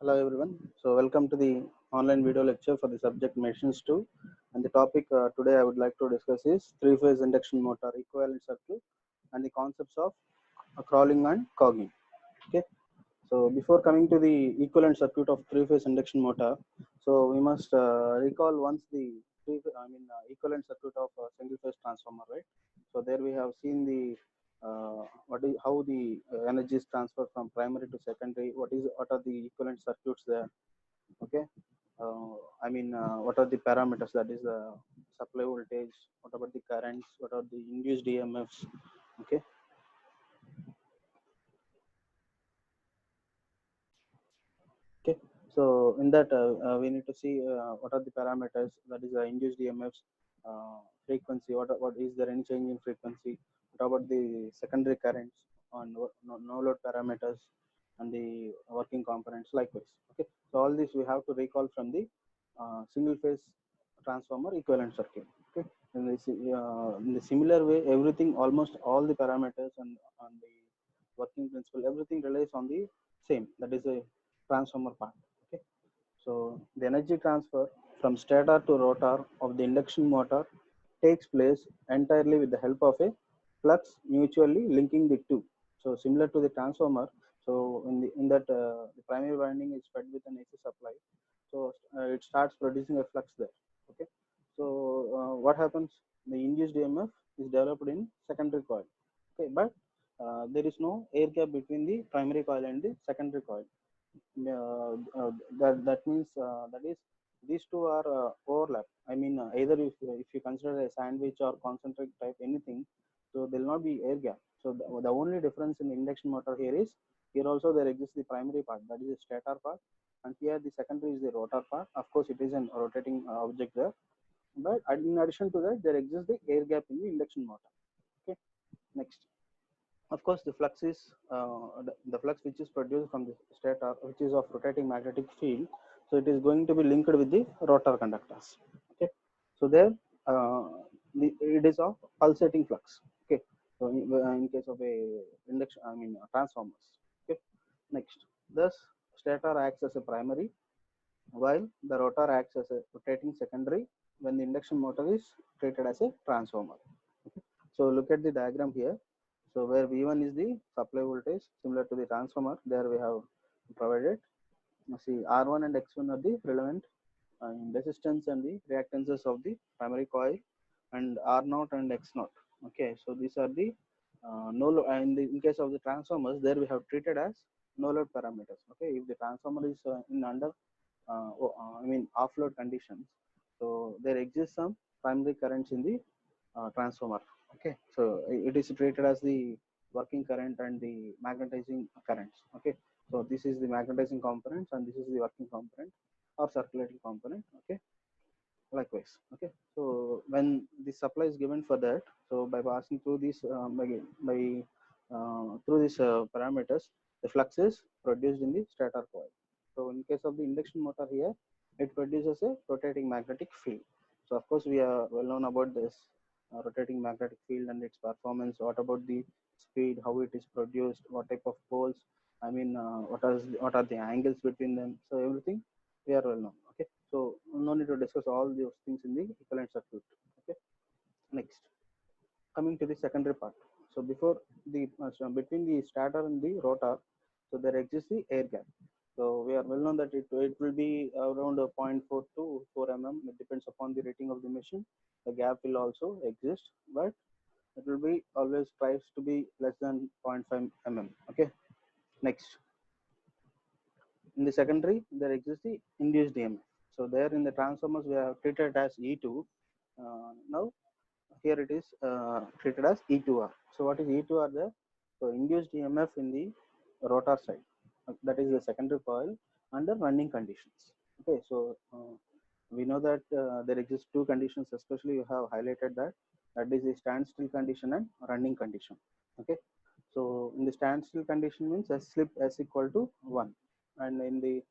Hello everyone. So welcome to the online video lecture for the subject machines 2, and the topic today I would like to discuss is three-phase induction motor equivalent circuit and the concepts of crawling and cogging. Okay. So before coming to the equivalent circuit of three-phase induction motor, so we must recall once the equivalent circuit of single-phase transformer, right? So there we have seen the how the energy is transferred from primary to secondary. What are the equivalent circuits there? Okay. What are the parameters? That is the supply voltage. What about the currents? What are the induced EMFs? Okay. Okay, so in that we need to see what are the parameters, that is induced EMFs, frequency, what is there any change in frequency, what about the secondary currents on no load parameters and the working components likewise. Okay, so all this we have to recall from the single phase transformer equivalent circuit. Okay, in the similar way, everything, almost all the parameters and on the working principle, everything relies on the same, that is a transformer part. Okay, so the energy transfer from stator to rotor of the induction motor takes place entirely with the help of a flux mutually linking the two. So similar to the transformer, so in that the primary winding is fed with an AC supply, so it starts producing a flux there. Okay, so what happens? The induced EMF is developed in secondary coil. Okay, but there is no air gap between the primary coil and the secondary coil. That means that is these two are overlap. Either if you consider a sandwich or concentric type anything, so there will not be air gap. So the only difference in the induction motor here is, here also there exists the primary part, that is the stator part, and here the secondary is the rotor part. Of course it is a rotating object there, but in addition to that there exists the air gap in the induction motor. Okay, next. Of course, the flux is the flux which is produced from the stator, which is of rotating magnetic field. So it is going to be linked with the rotor conductors. Okay, so there it is of pulsating flux. Okay, so in case of a induction, transformers. Okay, next, thus stator acts as a primary, while the rotor acts as a rotating secondary when the induction motor is treated as a transformer. Okay. So look at the diagram here. So where V1 is the supply voltage, similar to the transformer, there we have provided. See, R1 and X1 are the relevant resistance and the reactances of the primary coil, and R0 and X0. Okay, so these are the no load. In case of the transformers, there we have treated as no load parameters. Okay, if the transformer is in under off load conditions, so there exists some primary currents in the transformer. Okay, so it is treated as the working current and the magnetizing currents. Okay, so this is the magnetizing components and this is the working component or circulating component. Okay, likewise. Okay, so when the supply is given for that, so by passing through these through these parameters, the flux is produced in the stator coil. So in case of the induction motor here, it produces a rotating magnetic field. So of course we are well known about this rotating magnetic field and its performance. What about the speed, how it is produced, what type of poles, what are the angles between them, so everything we are well known. Okay, so no need to discuss all those things in the equivalent circuit. Okay, next, coming to the secondary part. So before the between the stator and the rotor, so there exists the air gap. So we are well known that it will be around 0.4 to 4 mm. It depends upon the rating of the machine. The gap will also exist, but it will be always tries to be less than 0.5 mm. Okay, next, in the secondary there exists the induced EMF. So there in the transformers we have treated as E2. Now here it is treated as E2R. So what is E2R there? So induced EMF in the rotor side, that is the secondary coil under running conditions. Okay, so we know that there exist two conditions, especially you have highlighted that, that is the standstill condition and running condition. Okay, so in the standstill condition means S slip S equal to 1, and in the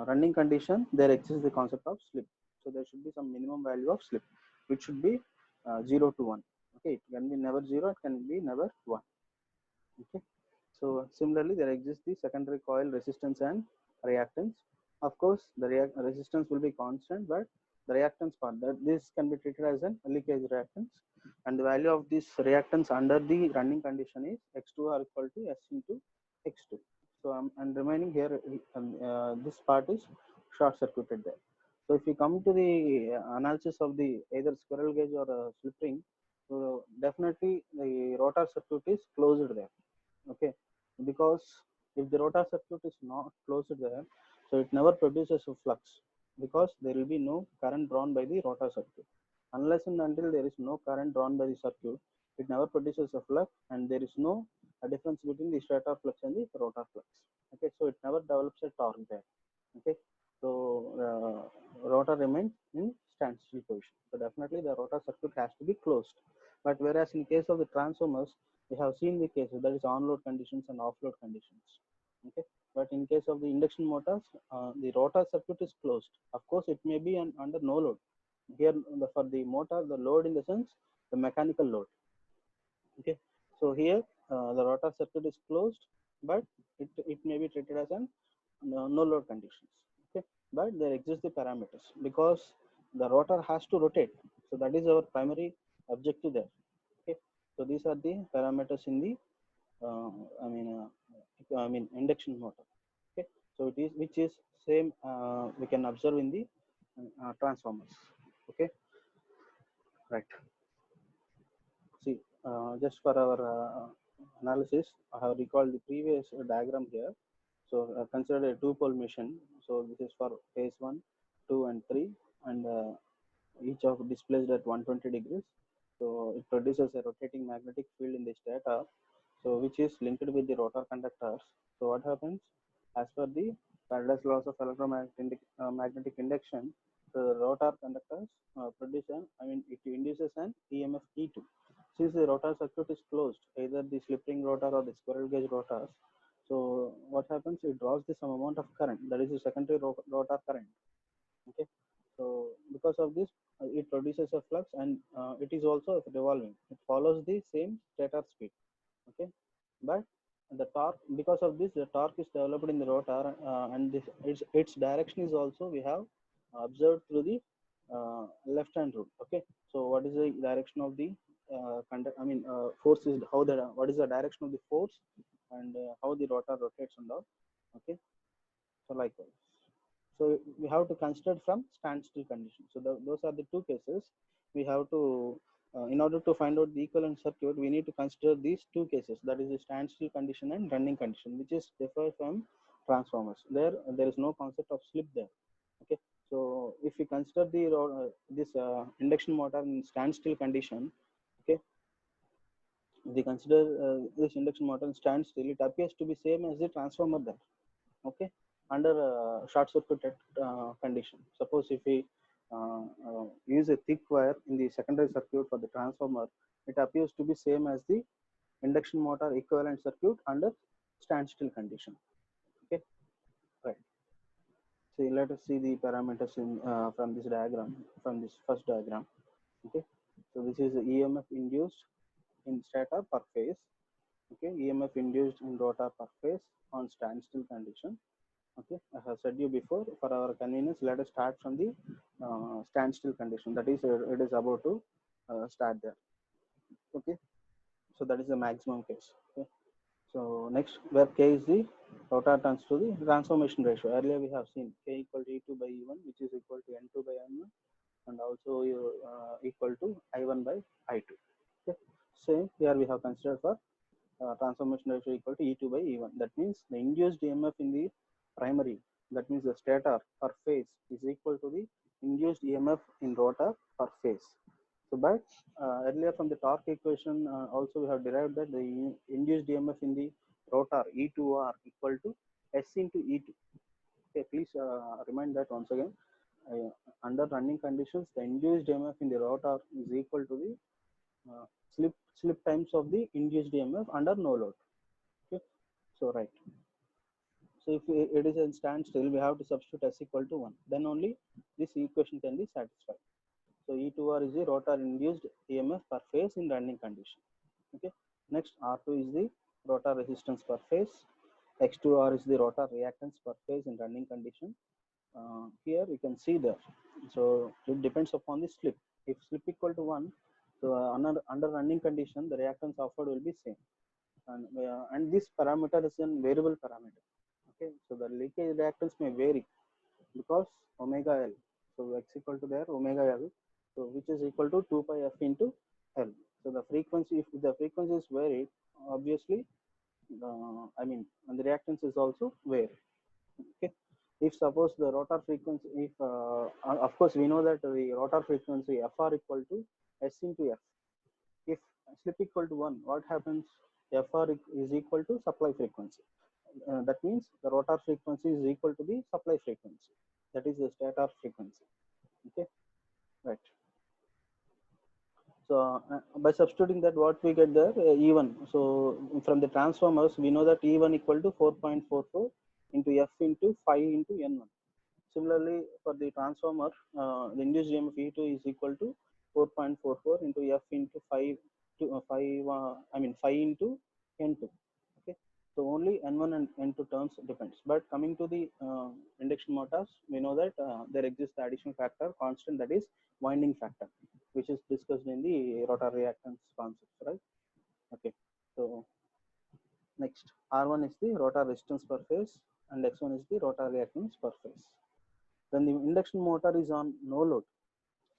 running condition there exists the concept of slip. So there should be some minimum value of slip which should be 0 to 1. Okay, it can be never 0, it can be never 1. Okay, so similarly there exists the secondary coil resistance and reactance. Of course, the resistance will be constant, but the reactance part, that this can be treated as a leakage reactance, and the value of this reactance under the running condition is x2r equal to s into x2. So and remaining here, this part is short circuited there. So if we come to the analysis of the either squirrel gauge or slip ring, so definitely the rotor circuit is closed there. Okay, because if the rotor circuit is not closed there, so it never produces a flux, because there will be no current drawn by the rotor circuit. Unless and until there is no current drawn by the circuit, it never produces a flux, and there is no a difference between the stator flux and the rotor flux. Okay, so it never develops a torque there. Okay, so rotor remains in standstill position. So definitely the rotor circuit has to be closed. But whereas in case of the transformers, we have seen the cases, that is on load conditions and off load conditions. Okay, but in case of the induction motors, the rotor circuit is closed. Of course, it may be under no load. Here for the motor, the load in the sense the mechanical load. Okay, so here the rotor circuit is closed, but it may be treated as an no load conditions. Okay, but there exist the parameters, because the rotor has to rotate, so that is our primary objective there. Okay, so these are the parameters in the uh, I mean induction motor. Okay, so it is which is same we can observe in the transformers. Okay, right. See, just for our analysis, I have recalled the previous diagram here. So consider a two-pole machine. So this is for phase 1, 2, and 3, and each of displaced at 120 degrees. So it produces a rotating magnetic field in the stator, so which is linked with the rotor conductors. So what happens, as per the Faraday's laws of electromagnetic magnetic induction, the rotor conductors produce an, it induces an EMF E2. Since the rotor circuit is closed, either the slip ring rotor or the squirrel cage rotors, so what happens, it draws the some amount of current, that is the secondary rotor current. Okay, so because of this, it produces a flux, and it is also revolving, it follows the same stator speed. Okay, but the torque, because of this, the torque is developed in the rotor, and this its direction is also we have observed through the left hand rule. Okay, so what is the direction of the force is how the what is the direction of the force, and how the rotor rotates and all. Okay, so likewise, so we have to consider from standstill condition. So those are the two cases we have to, in order to find out the equivalent circuit, we need to consider these two cases, that is the standstill condition and running condition, which is different from transformers. There is no concept of slip there. Okay, so if we consider the this induction motor in standstill condition, okay, we consider this induction motor in standstill, it appears to be same as the transformer there. Okay, under short circuited condition. Suppose if we use a thick wire in the secondary circuit for the transformer, it appears to be same as the induction motor equivalent circuit under standstill condition. Okay, right. See, let us see the parameters in from this diagram, from this first diagram. Okay, so this is the EMF induced in stator per phase. Okay, EMF induced in rotor per phase on standstill condition. Okay, I have said you before, for our convenience, let us start from the standstill condition, that is it is about to start there. Okay, so that is the maximum case. Okay, so next, where k is the rotor turns to the transformation ratio. Earlier we have seen k equal to E2 by E1, which is equal to N2 by N1, and also equal to I1 by I2. Okay, same here we have considered for transformation ratio equal to E2 by E1. That means the induced EMF in the primary, that means the stator per phase, is equal to the induced EMF in rotor per phase. So, but earlier from the torque equation, also we have derived that the induced EMF in the rotor E2R equal to S into E2. Okay, please remind that once again. Under running conditions, the induced EMF in the rotor is equal to the uh, slip times of the induced EMF under no load. Okay, so right. So if it is in standstill, we have to substitute S equal to 1. Then only this equation can be satisfied. So E2R is the rotor induced EMF per phase in running condition. Okay. Next, R2 is the rotor resistance per phase. X2R is the rotor reactance per phase in running condition. Here you can see there. So it depends upon the slip. If slip equal to 1, so under running condition, the reactance offered will be same. And this parameter is a variable parameter. Okay, so the leakage reactance may vary because omega L. So X equal to there omega L, so which is equal to 2 pi F into L. So the frequency, if the frequency is varied, obviously, and the reactance is also varied. Okay. If suppose the rotor frequency, if of course we know that the rotor frequency Fr equal to S into F. If slip equal to 1, what happens? Fr is equal to supply frequency. That means the rotor frequency is equal to the supply frequency. That is the stator frequency. Okay, right. So by substituting that, what we get there, E1. So from the transformers, we know that E1 equal to 4.44 into F into 5 into N1. Similarly, for the transformer, the induced EMF E2 is equal to 4.44 into F into 5 to 5 into N2. Okay, so only N1 and N2 terms depends. But coming to the induction motors, we know that there exists the additional factor constant, that is winding factor, which is discussed in the rotor reactance concept, right? Okay, so next R1 is the rotor resistance per phase and X1 is the rotor reactance per phase. When the induction motor is on no load,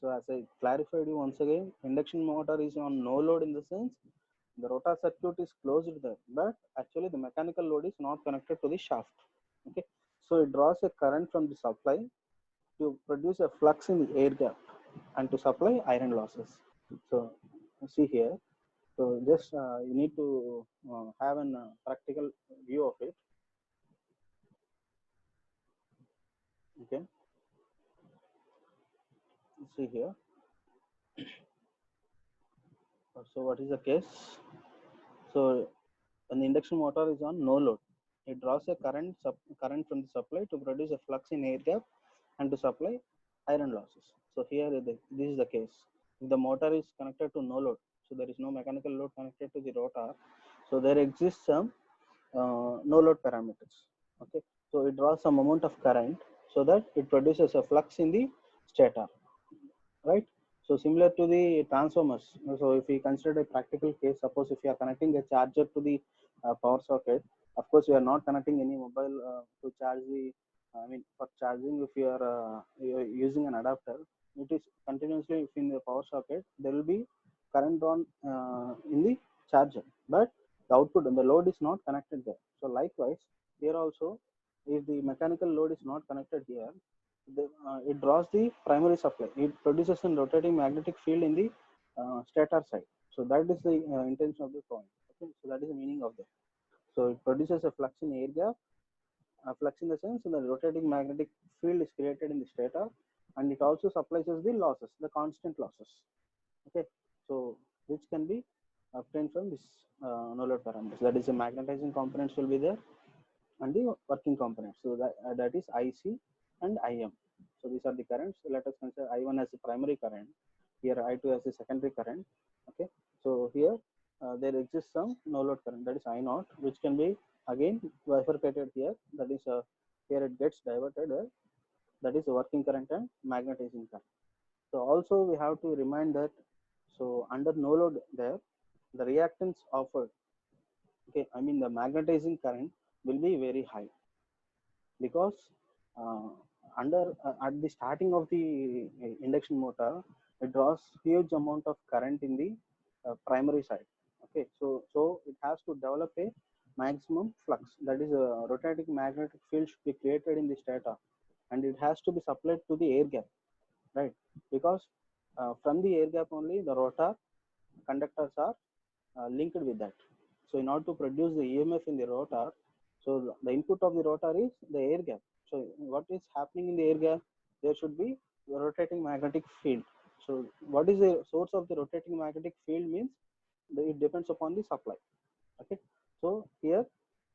so as I clarified you once again, induction motor is on no load in the sense the rotor circuit is closed there, but actually the mechanical load is not connected to the shaft. Okay, so it draws a current from the supply to produce a flux in the air gap and to supply iron losses. So see here, so just you need to have a practical view of it. Okay, see here. So what is the case? So when the induction motor is on no load, it draws a current from the supply to produce a flux in air gap and to supply iron losses. So here this is the case. If the motor is connected to no load, so there is no mechanical load connected to the rotor, so there exists some no load parameters. Okay, so it draws some amount of current so that it produces a flux in the stator, right? So similar to the transformers. So if we consider a practical case, suppose if you are connecting a charger to the power socket, of course you are not connecting any mobile to charge the. For charging, if you are using an adapter, it is continuously in the power socket. There will be current drawn in the charger, but the output and the load is not connected there. So likewise, here also, if the mechanical load is not connected here, it draws the primary supply. It produces a rotating magnetic field in the stator side. So that is the intention of the point. Okay, so that is the meaning of that. So it produces a flux in air gap. Flux in the sense the rotating magnetic field is created in the stator, and it also supplies us the losses, the constant losses. Okay, so which can be obtained from this no load parameters. That is the magnetizing components will be there, and the working components. So that is IC and IM. So these are the currents. So let us consider I1 as the primary current. Here I2 as the secondary current. Okay. So here there exists some no load current, that is I0, which can be again bifurcated here. That is here it gets diverted. That is the working current and magnetizing current. So also we have to remind that, so under no load there, the reactance offered, okay, the magnetizing current will be very high, because uh, at the starting of the induction motor, it draws huge amount of current in the primary side. Okay, so it has to develop a maximum flux, that is a rotating magnetic field should be created in the stator, and it has to be supplied to the air gap, right? Because from the air gap only the rotor conductors are linked with that. So in order to produce the EMF in the rotor, so the input of the rotor is the air gap. So what is happening in the air gap? There should be the rotating magnetic field. So what is the source of the rotating magnetic field means it depends upon the supply. Okay. So here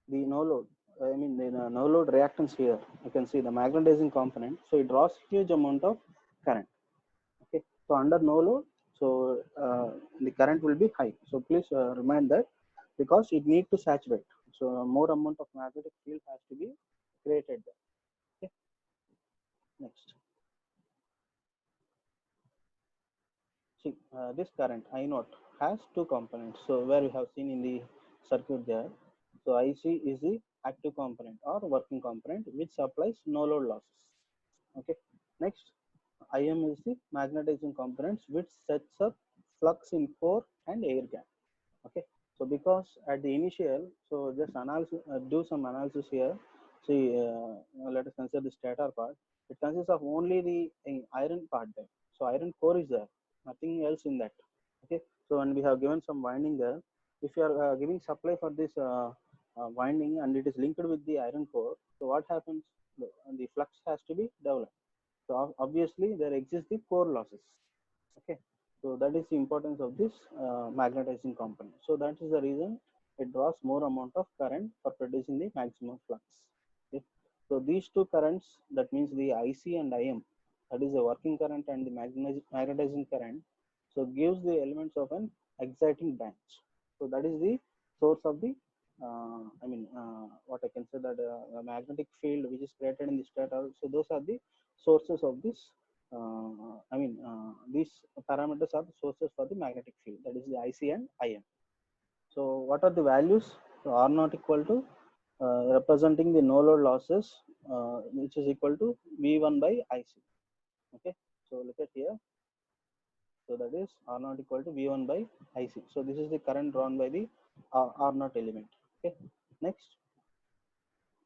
the no load, the no load reactance here, you can see the magnetizing component. So it draws huge amount of current. Okay. So under no load, so the current will be high. So please remind that, because it need to saturate. So more amount of magnetic field has to be created there. Okay. Next, see this current I naught has two components. So where we have seen in the circuit there. So IC is the active component or working component which supplies no load losses. Okay. Next, IM is the magnetizing components which sets up flux in core and air gap. Okay. So because at the initial, so just analysis, do some analysis here. See, let us consider the stator part. It consists of only the iron part there. So iron core is there, nothing else in that. Okay. So when we have given some winding there, if you are giving supply for this winding and it is linked with the iron core, so what happens? The flux has to be developed. So obviously there exists the core losses. Okay, so that is the importance of this magnetizing component. So that is the reason it draws more amount of current for producing the maximum flux. Okay, so these two currents, that means the IC and IM, that is the working current and the magnetizing current, so gives the elements of an exciting branch. So that is the source of the what I can say, that magnetic field which is created in the stator. So those are the sources of this these parameters are the sources for the magnetic field, that is the IC and IM. So what are the values? So R naught equal to representing the no load losses, which is equal to V1 by IC. Okay, so look at here. So that is R naught equal to V1 by IC. So this is the current drawn by the R naught element. Okay, next,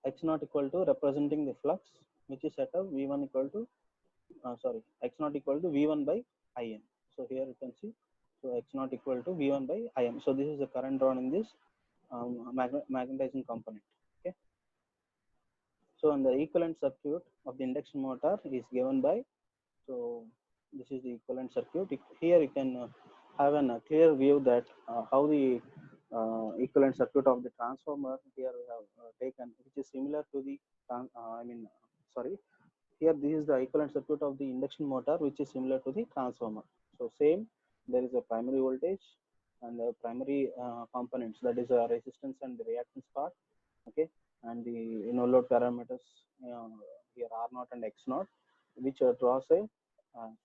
X naught equal to representing the flux, which is set up V1 equal to X naught equal to V1 by IM. So here you can see, so X naught equal to V1 by IM. So this is the current drawn in this magnetizing component. Okay. So and the equivalent circuit of the induction motor is given by, so this is the equivalent circuit. Here you can have a clear view that how the equivalent circuit of the transformer here we have taken, which is similar to the here this is the equivalent circuit of the induction motor, which is similar to the transformer. So same, there is a primary voltage and the primary components, that is a resistance and the reactance part. Okay, and the load parameters here R naught and X naught, which draws a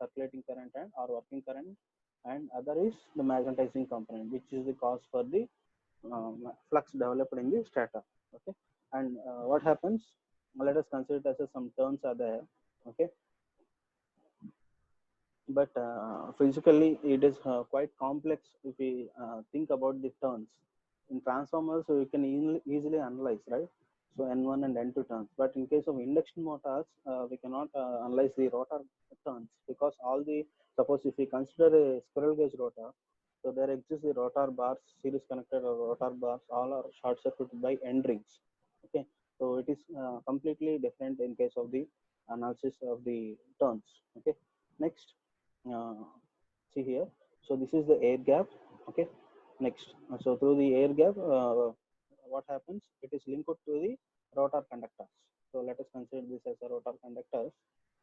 circulating current and or working current, and other is the magnetizing component, which is the cause for the flux developed in the stator. Okay, and what happens? Let us consider it as some turns are there. Okay, but physically it is quite complex if we think about the turns. In transformers, so you can easily analyze, right? So N1 and N2 turns. But in case of induction motors, we cannot analyze the rotor turns, because all the, suppose if we consider a squirrel cage rotor, so there exists the rotor bars, series connected or rotor bars, all are short circuited by end rings. Okay, so it is completely different in case of the analysis of the turns. Okay, next, uh, see here. So this is the air gap. Okay, next, so through the air gap, what happens? It is linked to the rotor conductors. So let us consider this as a rotor conductors.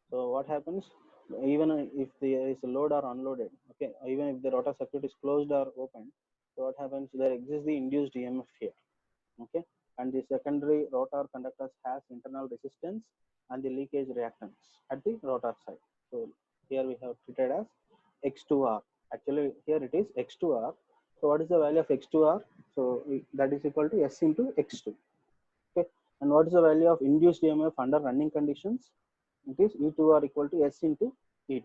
So what happens? Even if there is a load or unloaded, okay, even if the rotor circuit is closed or open, so what happens? There exists the induced EMF here. Okay, and the secondary rotor conductors has internal resistance and the leakage reactance at the rotor side. So here we have treated as X2R. Actually here it is X2R. So what is the value of X2R? So that is equal to S into X2. Okay, and what is the value of induced EMF under running conditions? It is E2R equal to S into E2.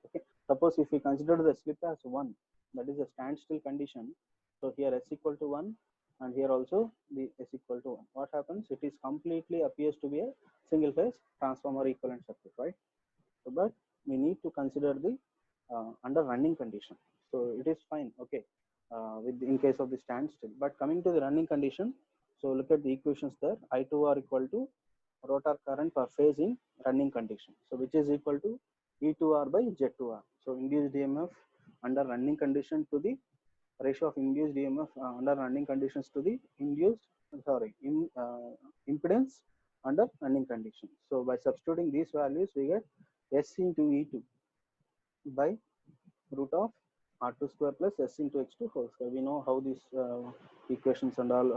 Okay, suppose if we consider the slip as 1, that is a standstill condition. So here S equal to 1, and here also the S equal to 1. What happens? It is completely appears to be a single phase transformer equivalent circuit, right? So, but we need to consider the under running condition. So it is fine, okay, with in case of the standstill. But coming to the running condition, so look at the equations there. I2R equal to rotor current per phase in running condition. So which is equal to E2R by Z2R. So induced EMF under running condition to the ratio of induced EMF under running conditions to the impedance under running conditions. So by substituting these values, we get S into E2 by root of R2 square plus S into X2 whole square. We know how these equations and all,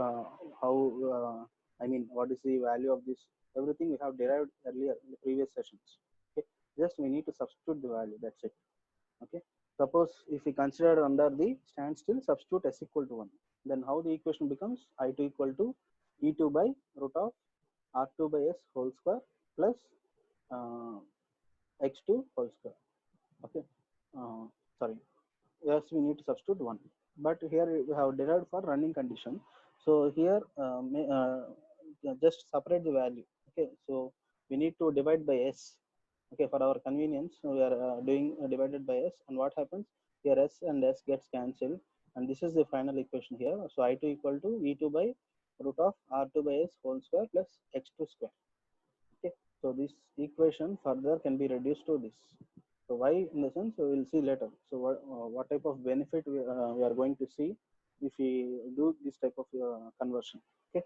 how, I mean, what is the value of this, everything we have derived earlier in the previous sessions. Okay, just we need to substitute the value, that's it. Okay, suppose if we consider under the standstill, substitute S equal to 1, then how the equation becomes? I2 equal to E2 by root of R2 by S whole square plus uh, X2 whole square. Okay, uh, sorry, yes, we need to substitute 1, but here we have derived for running condition. So here just separate the value. Okay, so we need to divide by S. Okay, for our convenience we are doing divided by S, and what happens here? S and S gets cancelled, and this is the final equation here. So I2 equal to E2 by root of R2 by S whole square plus X2 square. Okay, so this equation further can be reduced to this. So why, in the sense, we will see later. So what type of benefit we are going to see if we do this type of conversion. Okay,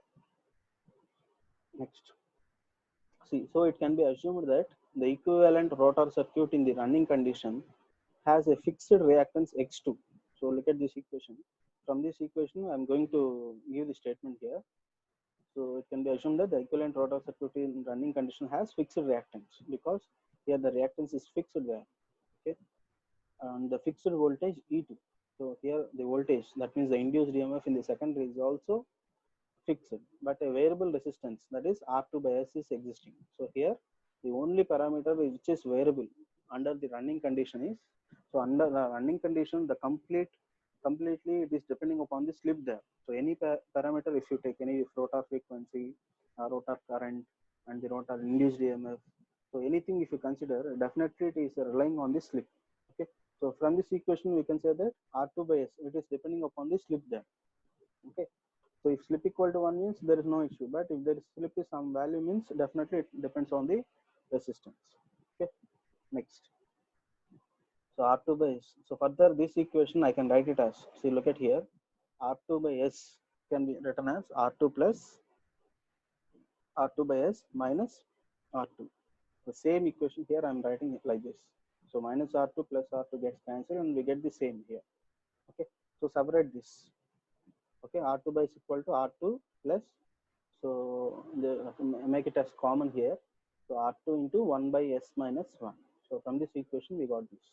next, see, so it can be assumed that the equivalent rotor circuit in the running condition has a fixed reactance X2. So look at this equation. From this equation I'm going to give the statement here. So it can be assumed that the equivalent rotor circuit in running condition has fixed reactance, because here the reactance is fixed there. Okay, and the fixed voltage E2. So here the voltage, that means the induced EMF in the secondary, is also fixed, but a variable resistance, that is R2 by S, is existing. So here the only parameter which is variable under the running condition is, so under the running condition the completely it is depending upon the slip there. So any parameter, if you take any rotor frequency, rotor current, and the rotor induced EMF, so anything if you consider, definitely it is relying on the slip. Okay, so from this equation we can say that R2 by S, it is depending upon the slip there. Okay, so if slip equal to 1 means there is no issue, but if there is slip is some value means definitely it depends on the resistance. Okay, next. So R2 by S. So further this equation I can write it as, see, look at here, R2 by S can be written as R2 plus R2 by S minus R2. The same equation here I am writing it like this. So minus R2 plus R2 gets cancelled and we get the same here. Okay, so separate this. Okay, R2 by S equal to R2 plus, so make it as common here. So R2 into 1 by S minus 1. So from this equation we got this.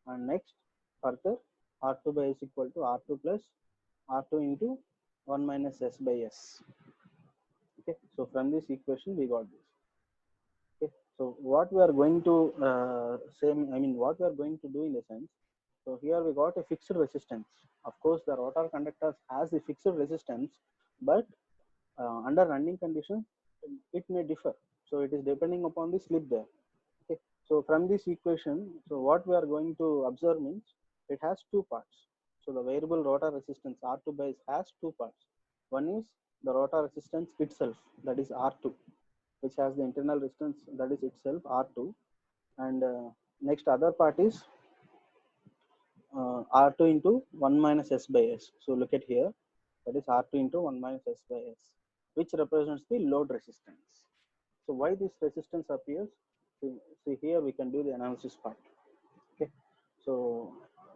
And next, further, R2 by S equal to R2 plus R2 into 1 minus S by S. Okay, so from this equation we got this. Okay, so what we are going to say, I mean, what we are going to do in the sense, so here we got a fixed resistance. Of course, the rotor conductors has the fixed resistance, but under running conditions, it may differ. So it is depending upon the slip there. Okay. So from this equation, so what we are going to observe means it has two parts. So the variable rotor resistance R2 by S has two parts. One is the rotor resistance itself, that is R2, which has the internal resistance, that is itself R2. And next other part is R2 into 1 minus S by S. So look at here, that is R2 into 1 minus S by S, which represents the load resistance. So why this resistance appears? See here we can do the analysis part. Okay, so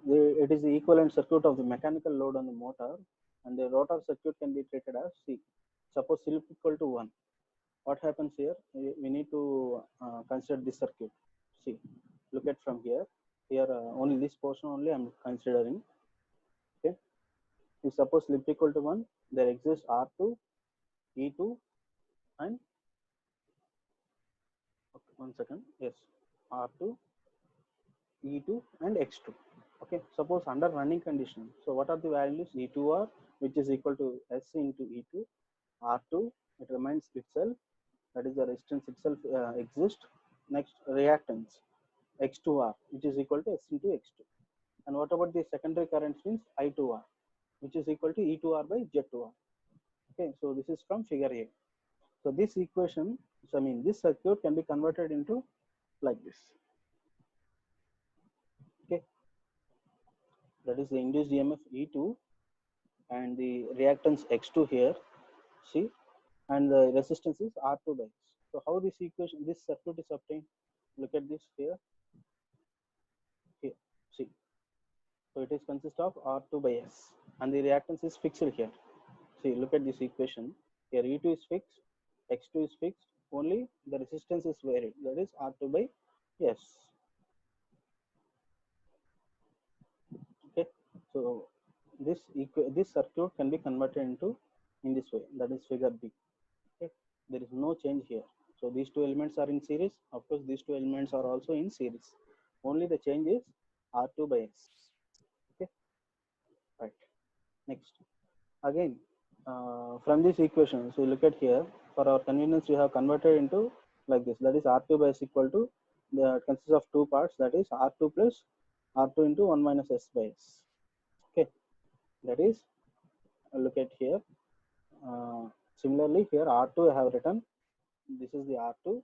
it is the equivalent circuit of the mechanical load on the motor, and the rotor circuit can be treated as, see, suppose slip equal to 1. What happens here? We need to consider this circuit. See, look at from here. Here only this portion only I am considering. Okay, if suppose slip equal to 1, there exists R2, E2, and, okay, 1 second, yes, R2, E2, and X2. Okay, suppose under running condition, so what are the values? E2R, which is equal to S into E2, R2, it remains itself, that is the resistance itself exists. Next, reactance X2R, which is equal to S into X2. And what about the secondary currents means I2R, which is equal to E2R by Z2R. Okay, so this is from figure A. So this equation, so I mean this circuit can be converted into like this. Okay, that is the induced EMF E2 and the reactance X2 here, see, and the resistance is R2 by S. So how this equation, this circuit is obtained? Look at this here, here, see. So it is consist of R2 by S, and the reactance is fixed here. See, look at this equation. Here E2 is fixed, X2 is fixed, only the resistance is varied, that is R2 by S. Okay, so this circuit can be converted into in this way, that is figure B. Okay, there is no change here. So these two elements are in series. Of course, these two elements are also in series. Only the change is R2 by S. Okay, right. Next, again, from this equation, so look at here. For our convenience, we have converted into like this. That is R2 by S equal to, the consists of two parts. That is R2 plus R2 into 1 minus S by S. Okay, that is, look at here. Similarly, here R2 I have written. This is the R2,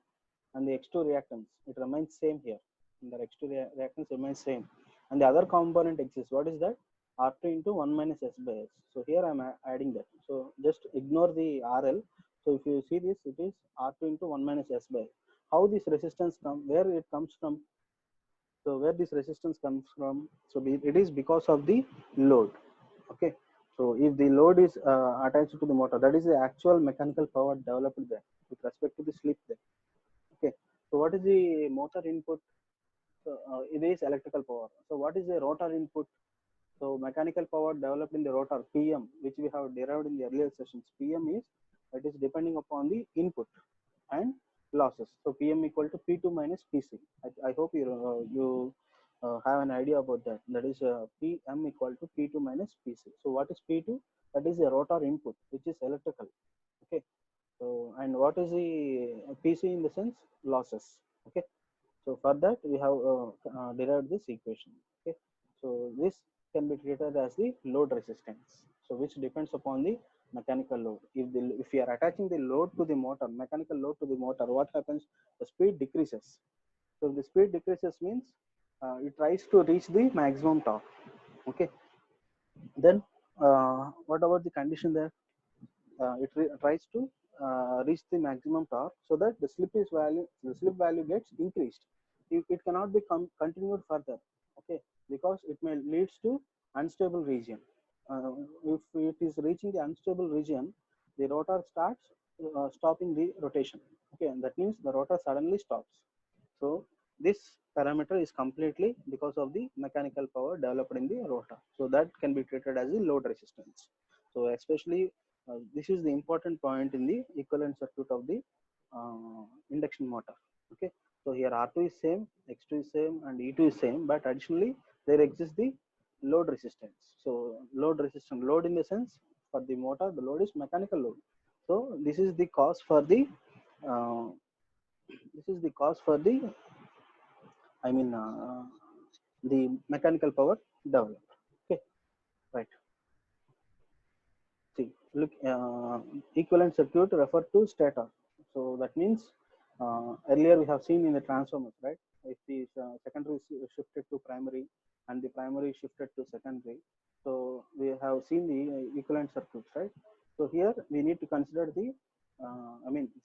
and the X2 reactance, it remains same here. And the X2 reactance remains same, and the other component exists. What is that? R2 into 1 minus S by S. So here I am adding that. So just ignore the RL. So if you see this, it is R2 into 1 minus S by S. How this resistance where it comes from? So where this resistance comes from? So it is because of the load. Okay. So if the load is attached to the motor, that is the actual mechanical power developed there with respect to the slip there. Okay, so what is the motor input? So it is electrical power. So what is the rotor input? So mechanical power developed in the rotor, PM, which we have derived in the earlier sessions. PM is, it is depending upon the input and losses. So PM equal to P2 minus PC. I hope you have an idea about that. That is PM equal to P2 minus PC. So what is P2? That is the rotor input, which is electrical. Okay. So, and what is the PC in the sense? Losses. Okay. So for that we have derived this equation. Okay. So this can be treated as the load resistance. So which depends upon the mechanical load. If we are attaching the load to the motor, mechanical load to the motor, what happens? The speed decreases. So the speed decreases means it tries to reach the maximum torque. Okay. Then what about the condition there? It tries to reach the maximum torque so that the slip value gets increased. It cannot be continued further. Okay, because it may leads to unstable region. If it is reaching the unstable region, the rotor starts stopping the rotation. Okay, and that means the rotor suddenly stops. So this parameter is completely because of the mechanical power developed in the rotor. So that can be treated as the load resistance. So especially this is the important point in the equivalent circuit of the induction motor. Okay, so here R2 is same, X2 is same, and E2 is same, but additionally there exists the load resistance. So load in the sense, for the motor, the load is mechanical load. So this is the cause for the uh, I mean the mechanical power developed. Okay, right. See, look, equivalent circuit refer to stator. So that means earlier we have seen in the transformers, right? If the secondary is shifted to primary and the primary is shifted to secondary, so we have seen the equivalent circuits, right? So here we need to consider the,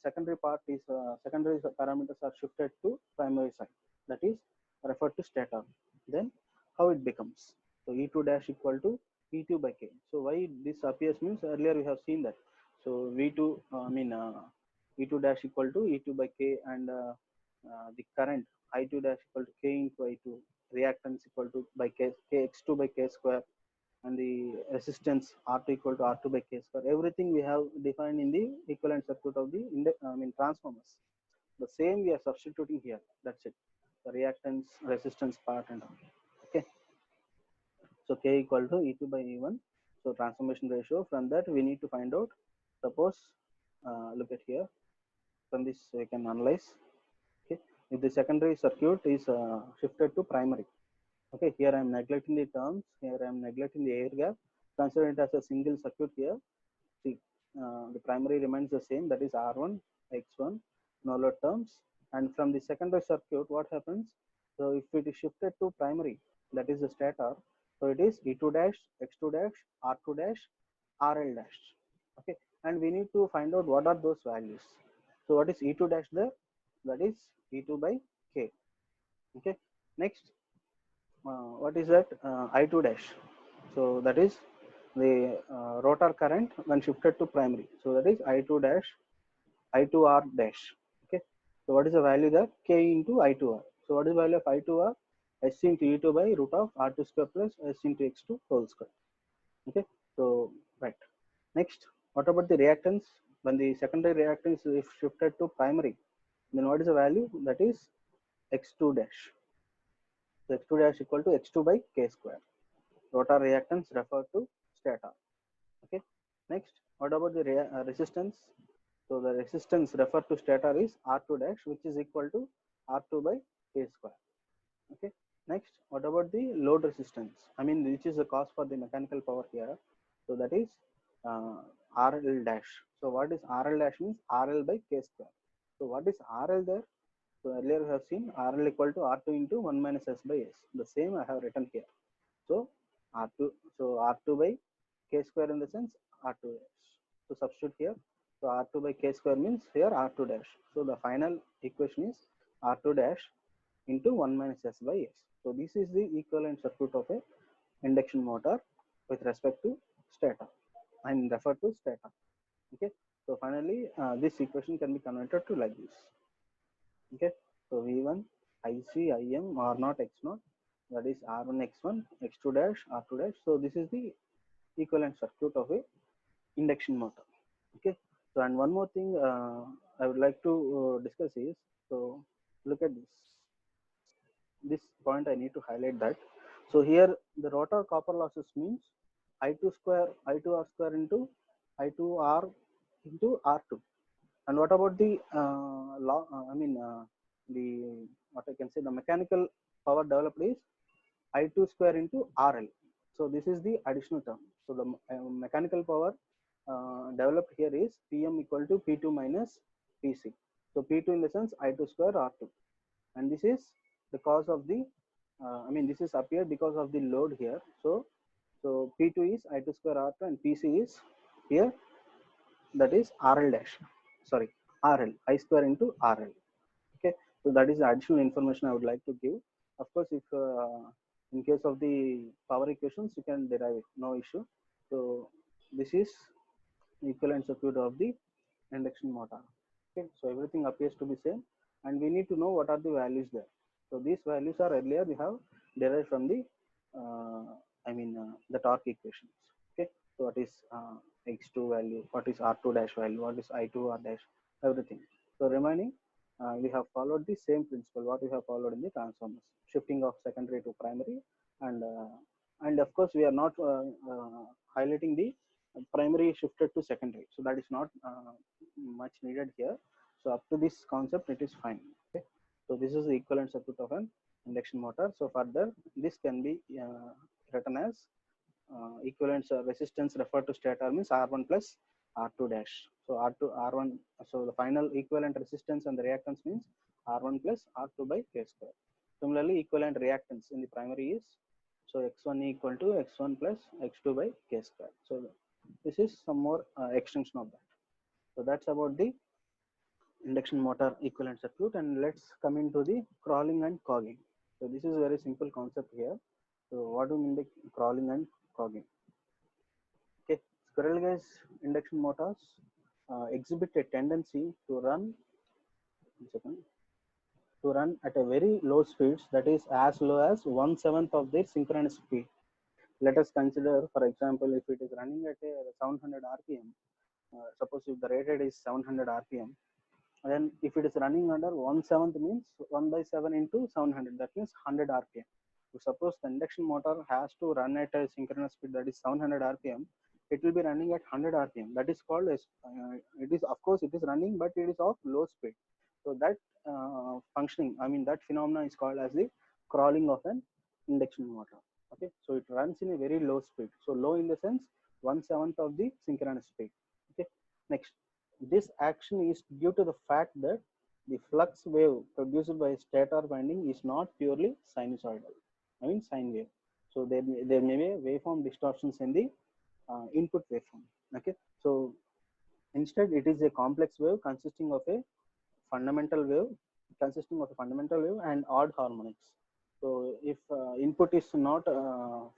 secondary part is secondary parameters are shifted to primary side. That is referred to stator. Then how it becomes? So E2 dash equal to E2 by K. So why this appears means earlier we have seen that. So V2, E2 dash equal to E2 by K, and the current I2 dash equal to K into I2, reactance equal to by K, Kx2 by K square, and the resistance R2 equal to R2 by K square. Everything we have defined in the equivalent circuit of the transformers. The same we are substituting here. That's it. The reactance, resistance part and all. Okay. So K equal to E2 by E1. So transformation ratio, from that we need to find out. Suppose, look at here, from this we can analyze. Okay, if the secondary circuit is shifted to primary. Okay, here I am neglecting the terms, here I am neglecting the air gap. Consider it as a single circuit here. See, the primary remains the same, that is R1, X1, no load terms. And from the secondary circuit, what happens? So if it is shifted to primary, that is the stator, so it is E2 dash, X2 dash, R2 dash, RL dash. Okay, and we need to find out what are those values. So what is E2 dash there? That is E2 by K. Okay, next, what is that? I2 dash. So that is the rotor current when shifted to primary. So that is I2 dash, I2R dash. Okay. So what is the value there? K into I2R. So what is the value of I2R? S into E2 by root of R2 square plus S into X2 whole square. Okay. So right. Next, what about the reactance? When the secondary reactance is shifted to primary, then what is the value? That is X2 dash. So X2 dash equal to X2 by K square. Rotor reactance referred to stator. Okay. Next, what about the resistance? So the resistance referred to stator is R2 dash, which is equal to R2 by K square. Okay. Next, what about the load resistance? I mean, which is the cost for the mechanical power here. So that is uh, RL dash. So what is RL dash means RL by K square. So what is RL there? So earlier we have seen RL equal to R2 into 1 minus S by S. The same I have written here. So R2, so R2 by K square in the sense R2 dash. So substitute here. So R2 by K square means here R2 dash. So the final equation is R2 dash into 1 minus S by S. So this is the equivalent circuit of a induction motor with respect to stator and refer to stator. Okay. So finally, this equation can be converted to like this. Okay. So V1, IC, IM, R0, X0, that is R1, X1, X2 dash, R2 dash. So this is the equivalent circuit of a induction motor. Okay. So and one more thing I would like to discuss is, so look at this point I need to highlight that. So here the rotor copper losses means I2 square, I2R square into I2R into R2. And what about the the what I can say the mechanical power developed is I2 square into RL. So this is the additional term. So the mechanical power developed here is PM equal to P2 minus PC. So P2 in the sense I2 square R2, and this is the cause of the this is appeared because of the load here. So P2 is I2 square R2 and PC is here, that is RL dash, sorry, RL, I square into RL. Okay. So that is the additional information I would like to give. Of course, if in case of the power equations you can derive it, no issue. So this is equivalent circuit of the induction motor. Okay. So everything appears to be same, and we need to know what are the values there. So these values are earlier we have derived from the the torque equations. Okay. So what is x2 value, what is r2 dash value, what is I2 r dash, everything. So remaining, we have followed the same principle what we have followed in the transformers, shifting of secondary to primary, and of course we are not highlighting the primary shifted to secondary. So that is not much needed here. So up to this concept, it is fine. Okay. So this is the equivalent circuit of an induction motor. So further, this can be written as equivalent resistance referred to stator means R1 plus R2 dash. So R2, R1, so the final equivalent resistance and the reactance means R1 plus R2 by K square. Similarly, equivalent reactance in the primary is, so X1 equal to X1 plus X2 by K square. So this is some more extension of that. So that's about the induction motor equivalent circuit, and let's come into the crawling and cogging. So this is a very simple concept here. So what do you mean by crawling and cogging? Okay, squirrel cage induction motors exhibit a tendency to run, one second, to run at a very low speeds, that is as low as 1/7 of their synchronous speed. Let us consider, for example, if it is running at a 700 rpm, suppose if the rated is 700 rpm, then if it is running under 1/7 means 1 by 7 into 700, that means 100 rpm. So suppose the induction motor has to run at a synchronous speed that is 700 rpm, it will be running at 100 rpm. That is called as it is, of course it is running, but it is of low speed. So that functioning, I mean that phenomena is called as the crawling of an induction motor. Okay. So it runs in a very low speed. So low in the sense 1/7 of the synchronous speed. Okay. Next, this action is due to the fact that the flux wave produced by stator winding is not purely sinusoidal, I mean sine wave. So there may be waveform distortions in the input waveform. Okay. So instead it is a complex wave fundamental wave consisting of a fundamental wave and odd harmonics. So if input is not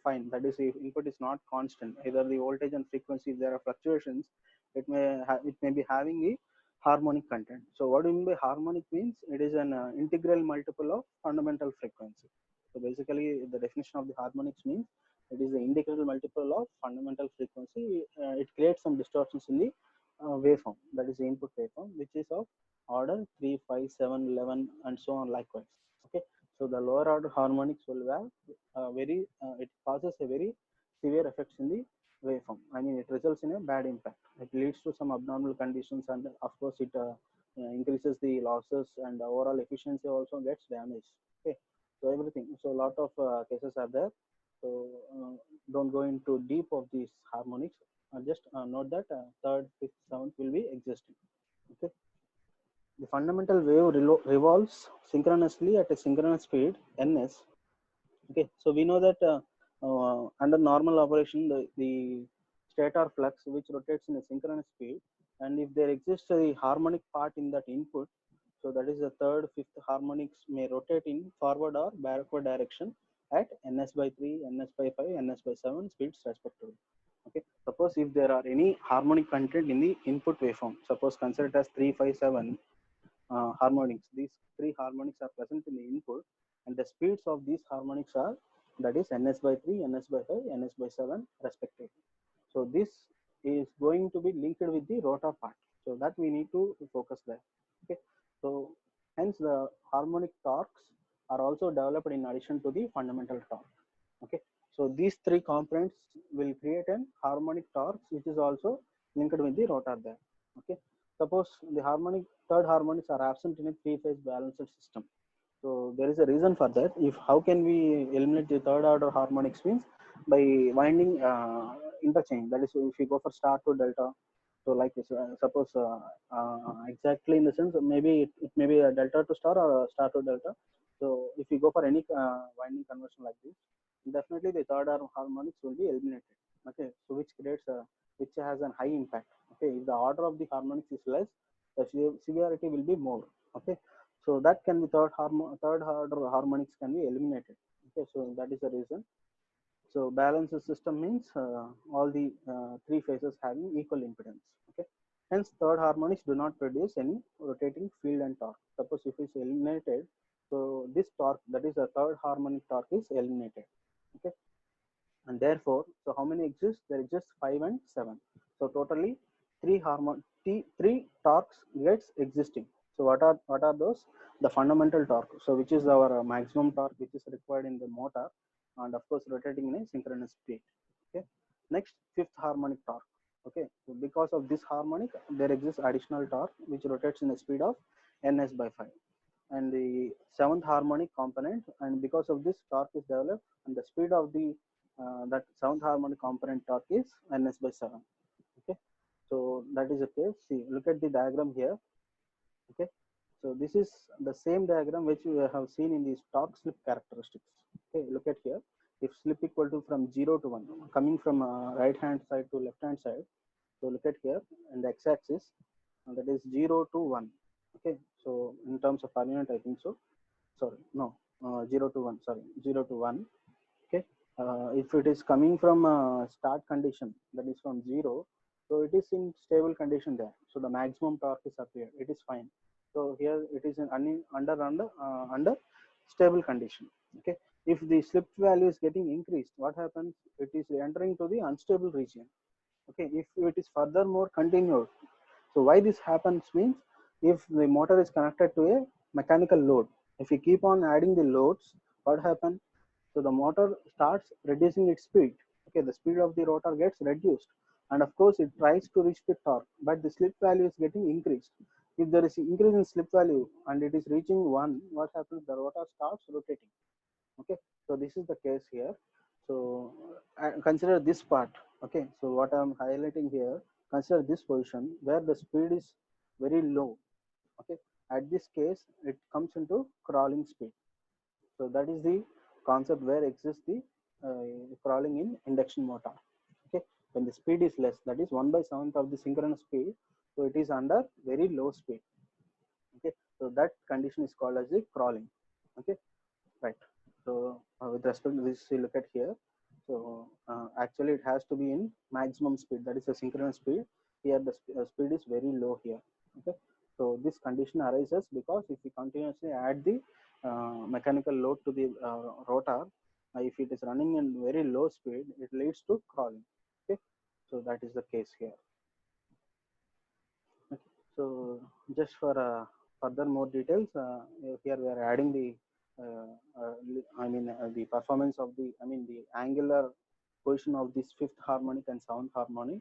fine, that is if input is not constant, either the voltage and frequency, if there are fluctuations, it may be having a harmonic content. So what do you mean by harmonic means? It is an integral multiple of fundamental frequency. So basically the definition of the harmonics means it is the integral multiple of fundamental frequency. It creates some distortions in the waveform, that is the input waveform, which is of order 3, 5, 7, 11, and so on likewise. Okay, so the lower order harmonics will have it causes a very severe effects in the waveform. I mean, it results in a bad impact. It leads to some abnormal conditions, and of course, it increases the losses, and overall efficiency also gets damaged. Okay, so everything. So a lot of cases are there. So don't go into deep of these harmonics. Just note that third, fifth, seventh will be existing. Okay, the fundamental wave revolves synchronously at a synchronous speed ns. Okay, so we know that under normal operation, the stator flux which rotates in a synchronous speed, and if there exists a harmonic part in that input, so that is the third, fifth harmonics may rotate in forward or backward direction at ns by 3, ns by 5, ns by 7 speeds respectively. Okay, suppose if there are any harmonic content in the input waveform, suppose consider it as 3, 5, 7 harmonics. These three harmonics are present in the input, and the speeds of these harmonics are, that is ns by 3, ns by 5, ns by 7 respectively. So this is going to be linked with the rotor part. So that we need to focus there. Okay. So hence the harmonic torques are also developed in addition to the fundamental torque. Okay. So these three components will create an harmonic torques, which is also linked with the rotor there. Okay. Suppose the third harmonics are absent in a three-phase balanced system. So there is a reason for that. If how can we eliminate the third order harmonics means by winding interchange. That is, if you go for star to delta, so like this, suppose exactly in the sense maybe it may be a delta to star or a star to delta. So if you go for any winding conversion like this, definitely the third order harmonics will be eliminated. Okay, so which has a high impact. Okay, if the order of the harmonics is less, the severity will be more. Okay, so that can be third order harmonics can be eliminated. Okay, so that is the reason. So balanced system means all the three phases having equal impedance. Okay, hence third harmonics do not produce any rotating field and torque. Suppose if it's eliminated, so this torque, that is the third harmonic torque, is eliminated. Okay, and therefore, so how many exist? There exist 5 and 7. So totally three torques gets existing. So what are those? The fundamental torque, so which is our maximum torque which is required in the motor, and of course rotating in a synchronous speed. Okay, next, fifth harmonic torque. Okay, so because of this harmonic there exists additional torque which rotates in a speed of ns by 5, and the seventh harmonic component, and because of this torque is developed, and the speed of the that seventh harmonic component torque is ns by 7. Okay, so that is the case. See, look at the diagram here. Okay, so this is the same diagram which we have seen in these torque slip characteristics. Okay, look at here. If slip equal to from 0 to 1, coming from right hand side to left hand side, so look at here, and the x-axis, and that is 0 to 1. Okay, so in terms of per unit, I think so. Sorry, no, 0 to 1. Sorry, 0 to 1. Okay, if it is coming from start condition, that is from 0, so it is in stable condition there. So the maximum torque is appeared. It is fine. So here it is in under stable condition. Okay, if the slip value is getting increased, what happens? It is entering to the unstable region. Okay, if it is furthermore continued, so why this happens means, if the motor is connected to a mechanical load, if you keep on adding the loads, what happens? So the motor starts reducing its speed. Okay, the speed of the rotor gets reduced, and of course it tries to reach the torque, but the slip value is getting increased. If there is increase in slip value and it is reaching 1, what happens? The rotor starts rotating. Okay, so this is the case here. So consider this part. Okay, so what I'm highlighting here, consider this position where the speed is very low. Okay, at this case it comes into crawling speed. So that is the concept where exists the crawling in induction motor. Okay, when the speed is less, that is 1 by 7th of the synchronous speed, so it is under very low speed. Okay, so that condition is called as the crawling. Okay, right. So with respect to this, we look at here. So actually, it has to be in maximum speed. That is a synchronous speed. Here, the speed is very low here. Okay. So this condition arises because if we continuously add the mechanical load to the rotor, if it is running in very low speed, it leads to crawling. Okay. So that is the case here. Okay. So just for further more details, here we are adding the the performance of the the angular position of this fifth harmonic and seventh harmonic.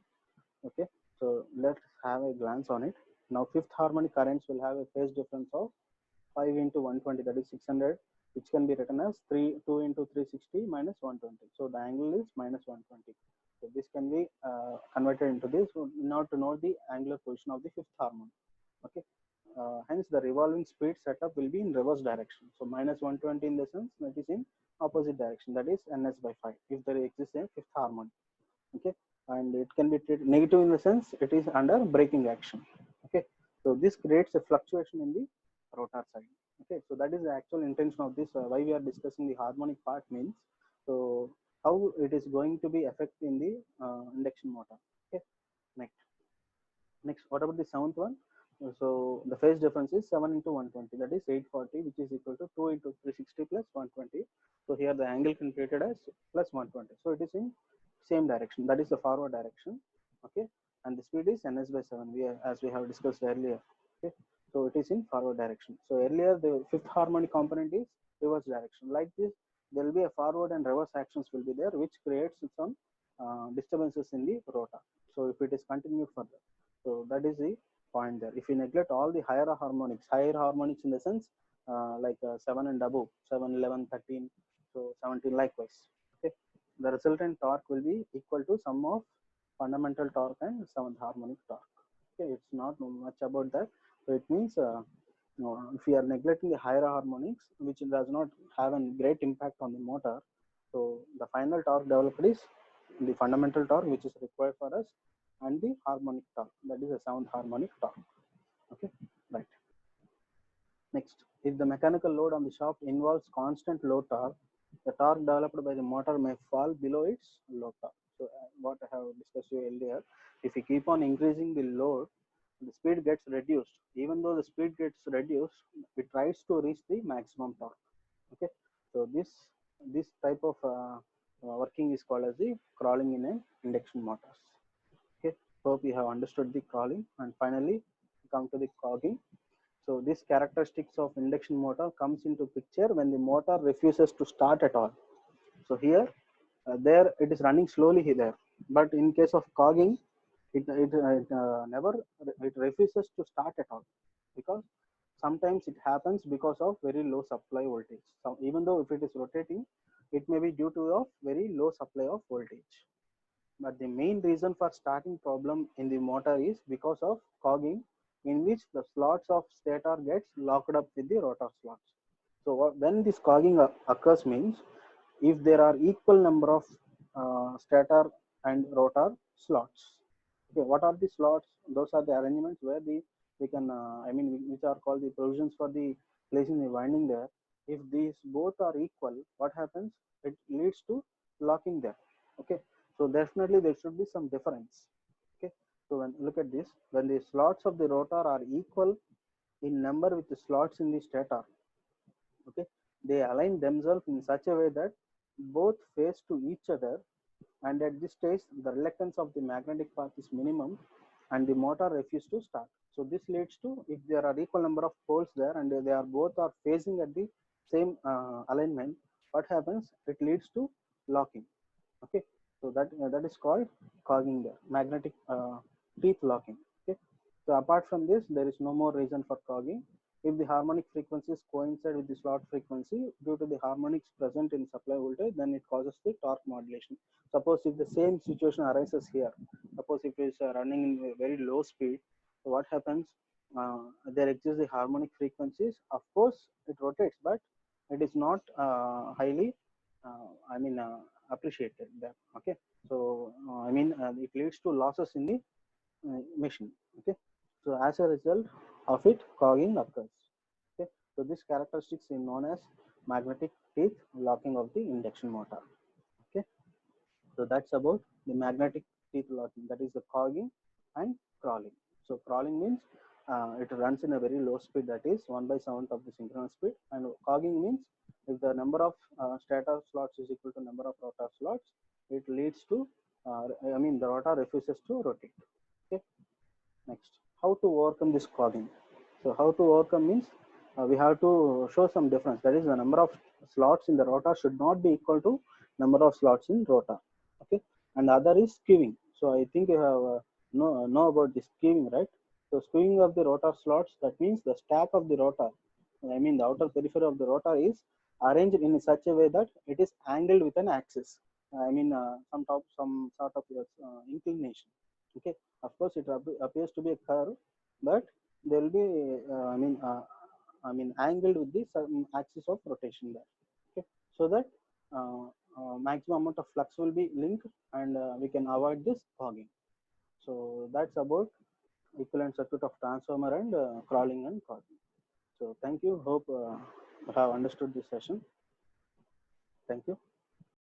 Okay, so let's have a glance on it. Now fifth harmonic currents will have a phase difference of 5 into 120, that is 600, which can be written as 2 into 360 minus 120. So the angle is minus 120. So this can be converted into this in order to know the angular position of the fifth harmonic. Okay. Hence the revolving speed setup will be in reverse direction. So minus 120 in the sense that is in opposite direction, that is ns by 5 if there exists a fifth harmonic. Okay, and it can be treated negative in the sense it is under braking action. Okay, so this creates a fluctuation in the rotor side. Okay, so that is the actual intention of this. Why we are discussing the harmonic part means, so how it is going to be effect in the induction motor. Okay, next. What about the seventh one? So the phase difference is 7 into 120, that is 840, which is equal to 2 into 360 plus 120. So here the angle can be treated as plus 120. So it is in same direction, that is the forward direction. Okay, and the speed is ns by 7. As we have discussed earlier. Okay, so it is in forward direction. So earlier the fifth harmonic component is reverse direction. Like this, there will be a forward and reverse actions will be there, which creates some disturbances in the rotor. So if it is continued further. So that is the point there. If you neglect all the higher harmonics in the sense like 7 and above, 7, 11, 13, so 17 likewise. Okay, the resultant torque will be equal to sum of fundamental torque and seventh harmonic torque. Okay, it's not much about that. So it means if we are neglecting the higher harmonics, which does not have a great impact on the motor, so the final torque developed is the fundamental torque which is required for us, and the harmonic torque, that is a seventh harmonic torque. Okay, right. Next, if the mechanical load on the shaft involves constant low torque, the torque developed by the motor may fall below its low torque. So what I have discussed earlier, if we keep on increasing the load, the speed gets reduced. Even though the speed gets reduced, it tries to reach the maximum torque. Okay, so this type of working is called as the crawling in an induction motors. Okay, hope you have understood the crawling. And finally come to the cogging. So this characteristics of induction motor comes into picture when the motor refuses to start at all. So here there it is running slowly here, but in case of cogging, it never, it refuses to start at all, because sometimes it happens because of very low supply voltage. So even though if it is rotating, it may be due to a very low supply of voltage. But the main reason for starting problem in the motor is because of cogging, in which the slots of stator gets locked up with the rotor slots. So when this cogging occurs means, if there are equal number of stator and rotor slots. Okay, what are the slots? Those are the arrangements where we can which are called the provisions for the placing the winding there. If these both are equal, what happens? It leads to locking there. Okay, so definitely there should be some difference. Okay, so when look at this, when the slots of the rotor are equal in number with the slots in the stator, okay, they align themselves in such a way that both face to each other, and at this stage the reluctance of the magnetic path is minimum and the motor refuses to start. So this leads to, if there are equal number of poles there and they are both are facing at the same alignment, what happens? It leads to locking. Okay, so that is called cogging there, magnetic teeth locking. Okay, so apart from this, there is no more reason for cogging. If the harmonic frequencies coincide with the slot frequency due to the harmonics present in supply voltage, then it causes the torque modulation. Suppose if the same situation arises here, suppose if it is running in a very low speed, so what happens? There exists the harmonic frequencies. Of course, it rotates, but it is not highly, appreciated there. Okay, so it leads to losses in the machine. Okay, so as a result of it, cogging occurs. Okay, so this characteristics is known as magnetic teeth locking of the induction motor. Okay, so that's about the magnetic teeth locking, that is the cogging and crawling. So crawling means it runs in a very low speed, that is 1/7 of the synchronous speed, and cogging means if the number of stator slots is equal to number of rotor slots, it leads to the rotor refuses to rotate. Okay, next, how to overcome this clogging? So how to overcome means we have to show some difference. That is, the number of slots in the rotor should not be equal to number of slots in rotor. Okay, and the other is skewing. So I think you have know about this skewing, right? So skewing of the rotor slots, that means the stack of the rotor. I mean the outer periphery of the rotor is arranged in such a way that it is angled with an axis. Some sort of inclination. Okay, of course, it appears to be a curve, but there will be, angled with the some axis of rotation there. Okay, so that maximum amount of flux will be linked, and we can avoid this clogging. So that's about equivalent circuit of transformer and crawling and clogging. So thank you. Hope you have understood this session. Thank you.